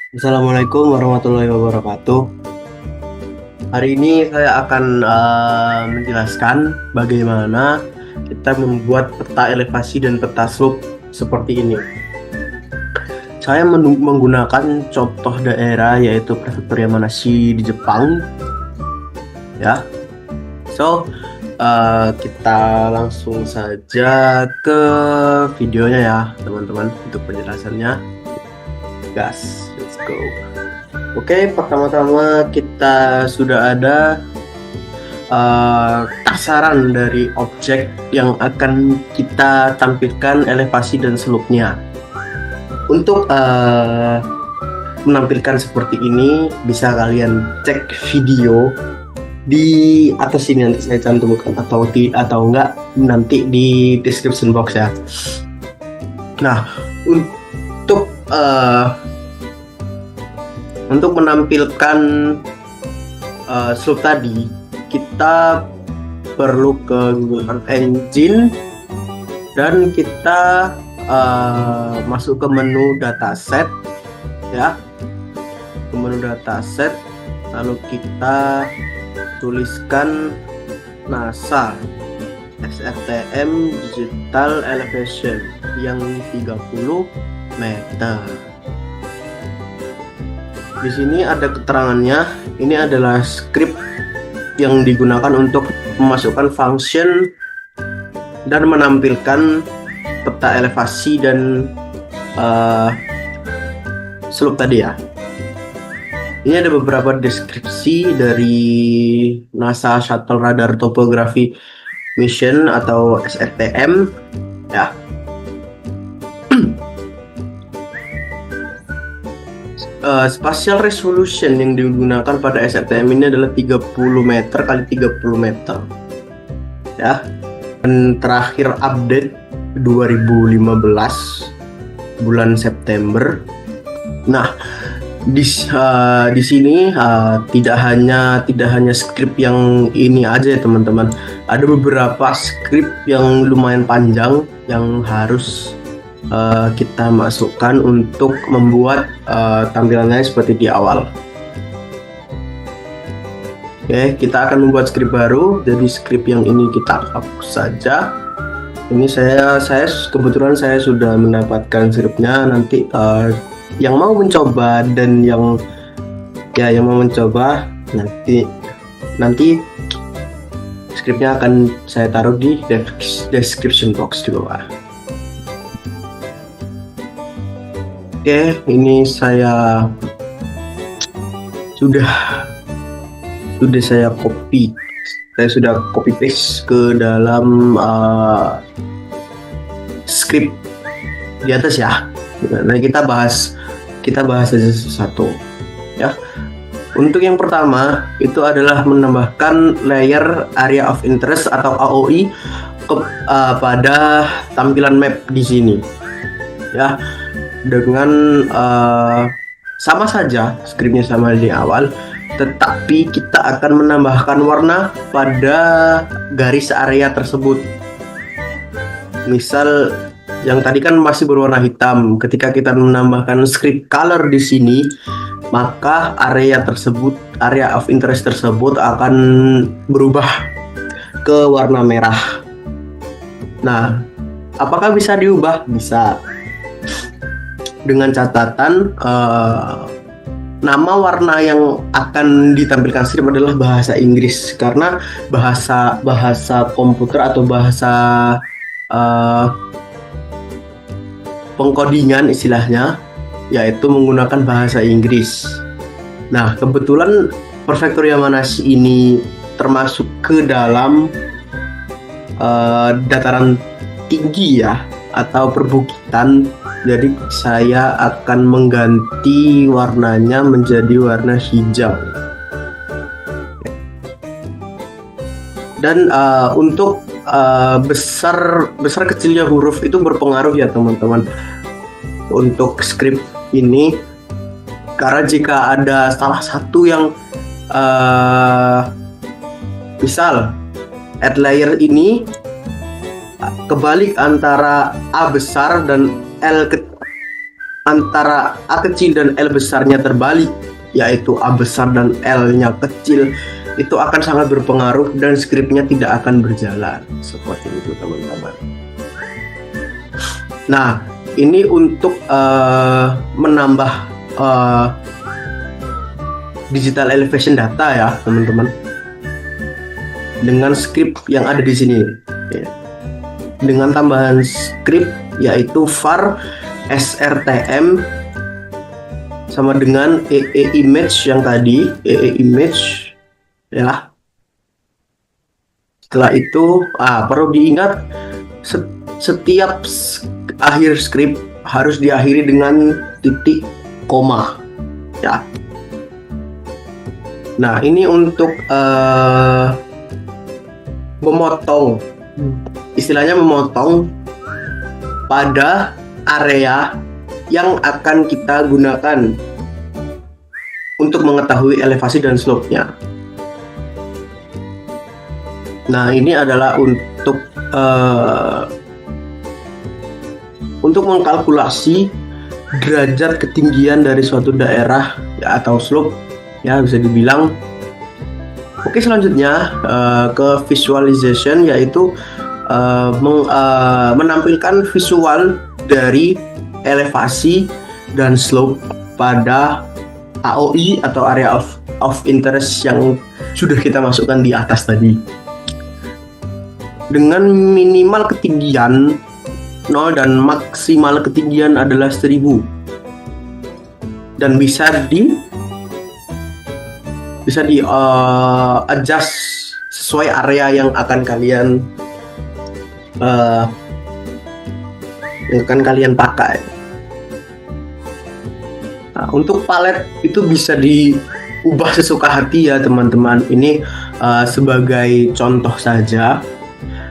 Assalamualaikum warahmatullahi wabarakatuh. Hari ini saya akan menjelaskan bagaimana kita membuat peta elevasi dan peta slope seperti ini. Saya menggunakan contoh daerah yaitu Prefektur Yamanashi di Jepang. Ya, kita langsung saja ke videonya ya, teman-teman, untuk penjelasannya. Gas, let's go. Oke, pertama-tama kita sudah ada kasaran dari objek yang akan kita tampilkan elevasi dan slope-nya. Untuk menampilkan seperti ini bisa kalian cek video di atas ini, nanti saya cantumkan atau enggak nanti di description box ya. Nah, untuk menampilkan slope tadi, kita perlu ke Google Earth Engine dan kita masuk ke menu dataset ya, ke menu dataset, lalu kita tuliskan NASA SRTM Digital Elevation yang 30 meter. Di sini ada keterangannya. Ini adalah script yang digunakan untuk memasukkan function dan menampilkan peta elevasi dan slope tadi ya. Ini ada beberapa deskripsi dari NASA Shuttle Radar Topography Mission atau SRTM ya. Spatial resolution yang digunakan pada SRTM ini adalah 30 meter kali 30 meter ya, dan terakhir update 2015 bulan September. Nah, di sini tidak hanya skrip yang ini aja ya teman-teman, ada beberapa skrip yang lumayan panjang yang harus kita masukkan untuk membuat tampilannya seperti di awal. Oke, kita akan membuat skrip baru. Jadi skrip yang ini kita hapus saja. Ini saya kebetulan saya sudah mendapatkan skripnya. Nanti yang mau mencoba dan yang mau mencoba nanti skripnya akan saya taruh di description box di bawah. Oke, ini saya sudah saya copy. Saya sudah copy paste ke dalam script di atas ya. Nah, kita bahas aja satu ya. Untuk yang pertama itu adalah menambahkan layer area of interest atau AOI pada tampilan map di sini ya. Dengan sama saja skripnya sama di awal, tetapi kita akan menambahkan warna pada garis area tersebut. Misal yang tadi kan masih berwarna hitam, ketika kita menambahkan script color di sini, maka area of interest tersebut akan berubah ke warna merah. Nah, apakah bisa diubah? Bisa, dengan catatan nama warna yang akan ditampilkan strip adalah bahasa Inggris, karena bahasa komputer atau bahasa pengkodingan istilahnya yaitu menggunakan bahasa Inggris. Nah, kebetulan Prefektur Yamanashi ini termasuk ke dalam dataran tinggi ya, atau perbukitan. Jadi saya akan mengganti warnanya menjadi warna hijau. Dan untuk besar kecilnya huruf itu berpengaruh ya teman-teman untuk script ini, karena jika ada salah satu yang misal add layer ini kebalik antara A besar dan antara A kecil dan L besarnya terbalik, yaitu A besar dan L-nya kecil, itu akan sangat berpengaruh dan skripnya tidak akan berjalan. Seperti itu teman-teman. Nah, ini untuk menambah digital elevation data ya teman-teman, dengan script yang ada di sini ya. Dengan tambahan script yaitu var srtm sama dengan image yang tadi, image ya. Setelah itu perlu diingat, setiap akhir script harus diakhiri dengan titik koma ya. Nah, ini untuk memotong, istilahnya memotong pada area yang akan kita gunakan untuk mengetahui elevasi dan slope-nya. Nah, ini adalah untuk mengkalkulasi derajat ketinggian dari suatu daerah ya, atau slope ya bisa dibilang. Oke, selanjutnya ke visualization, yaitu menampilkan visual dari elevasi dan slope pada AOI atau area of interest yang sudah kita masukkan di atas tadi, dengan minimal ketinggian 0 dan maksimal ketinggian adalah 1000, dan bisa di adjust sesuai area yang akan kalian pakai. Nah, untuk palet itu bisa diubah sesuka hati ya teman-teman. Ini sebagai contoh saja,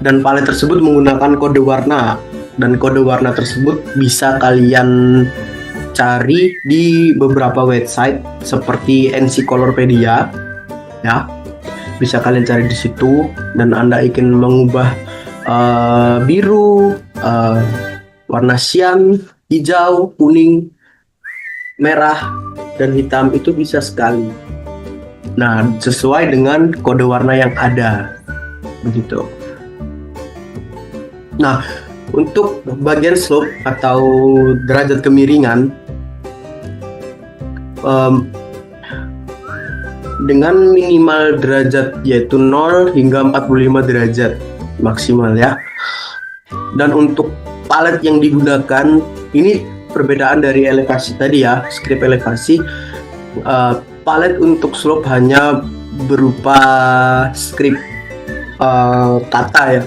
dan palet tersebut menggunakan kode warna, dan kode warna tersebut bisa kalian cari di beberapa website seperti NC Colorpedia ya, bisa kalian cari di situ. Dan Anda ingin mengubah biru, warna cyan, hijau, kuning, merah, dan hitam, itu bisa sekali. Nah, sesuai dengan kode warna yang ada begitu. Nah, untuk bagian slope atau derajat kemiringan, dengan minimal derajat yaitu 0 hingga 45 derajat maksimal ya. Dan untuk palet yang digunakan, ini perbedaan dari elevasi tadi ya, script elevasi. Palet untuk slope hanya berupa script kata ya,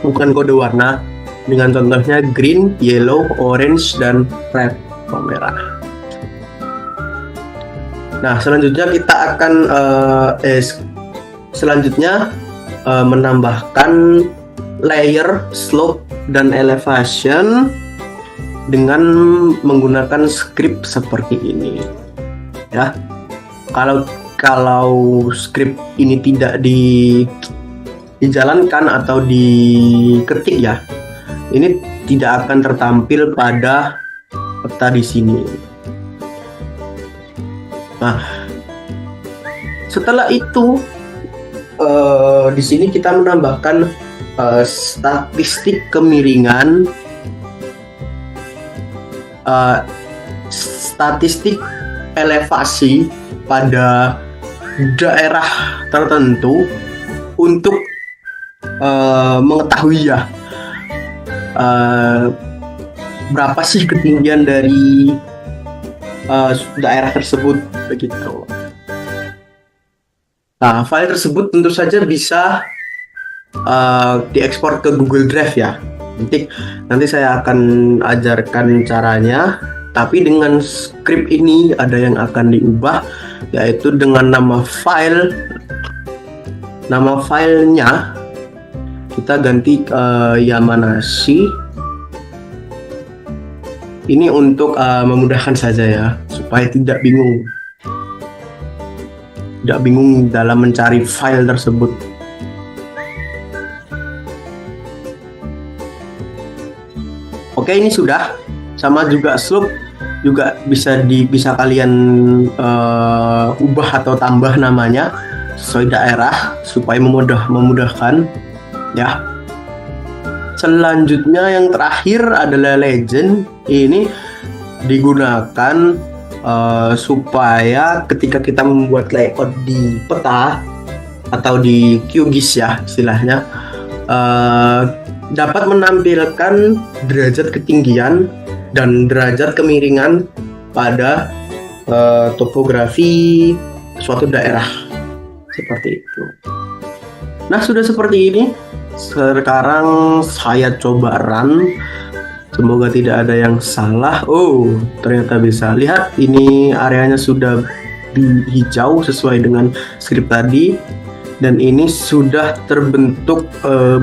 bukan kode warna, dengan contohnya green, yellow, orange, dan red atau merah. Nah, selanjutnya kita akan menambahkan layer slope dan elevation dengan menggunakan script seperti ini ya. Kalau script ini tidak dijalankan atau diketik ya, ini tidak akan tertampil pada peta di sini. Nah, setelah itu di sini kita menambahkan statistik kemiringan, statistik elevasi pada daerah tertentu untuk mengetahui ya berapa sih ketinggian dari daerah tersebut begitu. Nah, file tersebut tentu saja bisa diekspor ke Google Drive ya. Nanti saya akan ajarkan caranya, tapi dengan script ini ada yang akan diubah, yaitu dengan nama filenya kita ganti Yamanashi. Ini untuk memudahkan saja ya, supaya tidak bingung dalam mencari file tersebut. Oke, ini sudah. Sama juga slope juga bisa kalian ubah atau tambah namanya sesuai daerah supaya memudahkan ya. Selanjutnya yang terakhir adalah legend. Ini digunakan supaya ketika kita membuat layout di peta atau di QGIS ya istilahnya, dapat menampilkan derajat ketinggian dan derajat kemiringan pada topografi suatu daerah seperti itu. Nah, sudah seperti ini. Sekarang saya coba run. Semoga tidak ada yang salah. Oh, ternyata bisa. Lihat, ini areanya sudah hijau sesuai dengan script tadi. Dan ini sudah terbentuk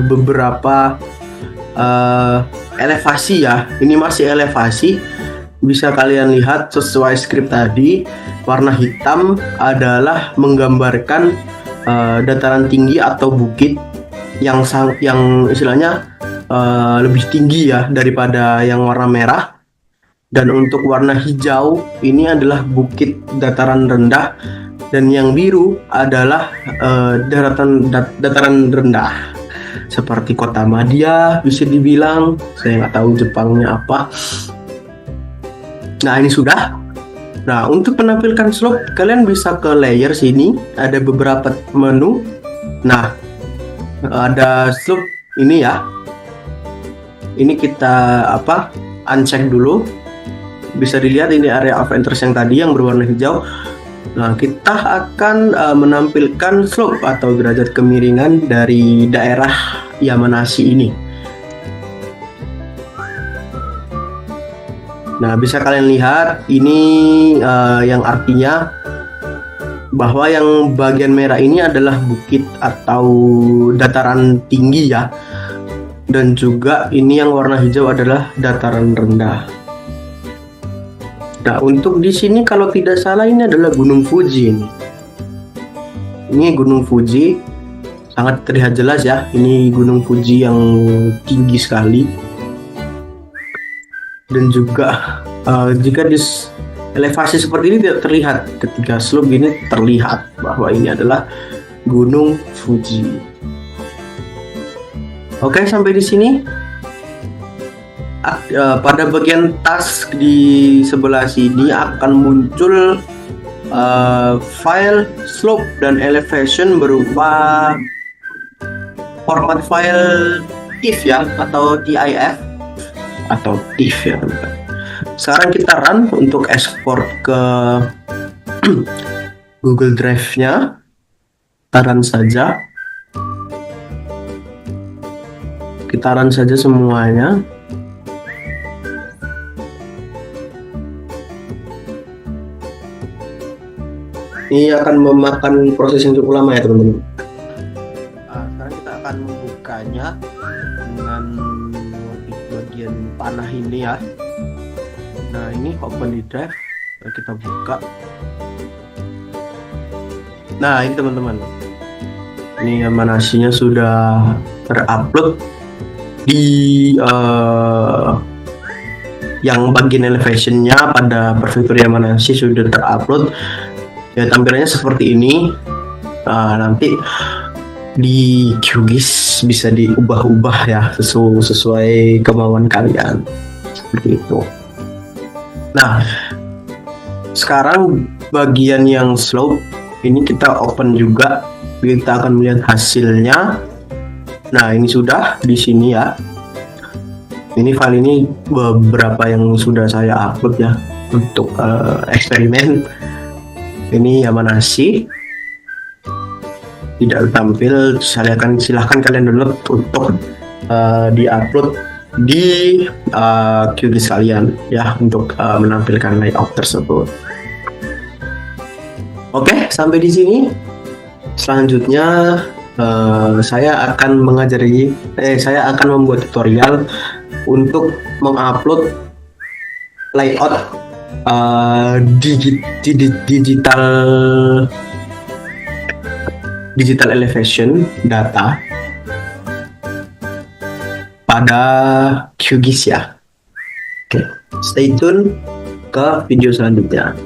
beberapa elevasi ya. Ini masih elevasi. Bisa kalian lihat sesuai script tadi, warna hitam adalah menggambarkan dataran tinggi atau bukit yang istilahnya lebih tinggi ya daripada yang warna merah. Dan untuk warna hijau ini adalah bukit dataran rendah, dan yang biru adalah dataran rendah seperti kota Madya bisa dibilang. Saya nggak tahu Jepangnya apa. Nah, ini sudah. Nah, untuk menampilkan slope kalian bisa ke layer sini, ada beberapa menu. Nah, ada slope ini ya. Ini kita uncheck dulu. Bisa dilihat ini area of interest yang tadi yang berwarna hijau. Nah, kita akan menampilkan slope atau derajat kemiringan dari daerah Yamanashi ini. Nah, bisa kalian lihat ini yang artinya bahwa yang bagian merah ini adalah bukit atau dataran tinggi ya. Dan juga ini yang warna hijau adalah dataran rendah. Nah, untuk di sini kalau tidak salah ini adalah Gunung Fuji ini. Ini Gunung Fuji, sangat terlihat jelas ya. Ini Gunung Fuji yang tinggi sekali. Dan juga jika di elevasi seperti ini tidak terlihat, ketika slope ini terlihat bahwa ini adalah Gunung Fuji. Oke, sampai di sini. Pada bagian task di sebelah sini akan muncul file slope dan elevation berupa format file TIFF ya, atau TIF atau TIFF ya teman-teman. Sekarang kita run untuk ekspor ke Google Drive-nya. Kita run saja. Kita run saja semuanya. Ini akan memakan proses yang cukup lama ya teman-teman. Sekarang kita akan membukanya dengan bagian panah ini ya. Nah, ini open di drive. Kita buka. Nah, ini teman-teman. Ini Yamanashi-nya sudah terupload di yang bagian elevation-nya pada prefektur Yamanashi sudah terupload. Ya, tampilannya seperti ini. Nanti di QGIS bisa diubah-ubah ya sesuai kemauan kalian seperti itu. Nah, sekarang bagian yang slope ini kita open juga. Kita akan melihat hasilnya. Nah, ini sudah di sini ya. Ini file ini beberapa yang sudah saya upload ya untuk eksperimen. Ini Yamanashi tidak tampil. Silahkan kalian download untuk diupload di QGIS kalian ya untuk menampilkan layout tersebut. Oke, sampai di sini. Selanjutnya saya akan membuat tutorial untuk mengupload layout digital elevation data pada QGIS ya. Oke, stay tune. ke video selanjutnya.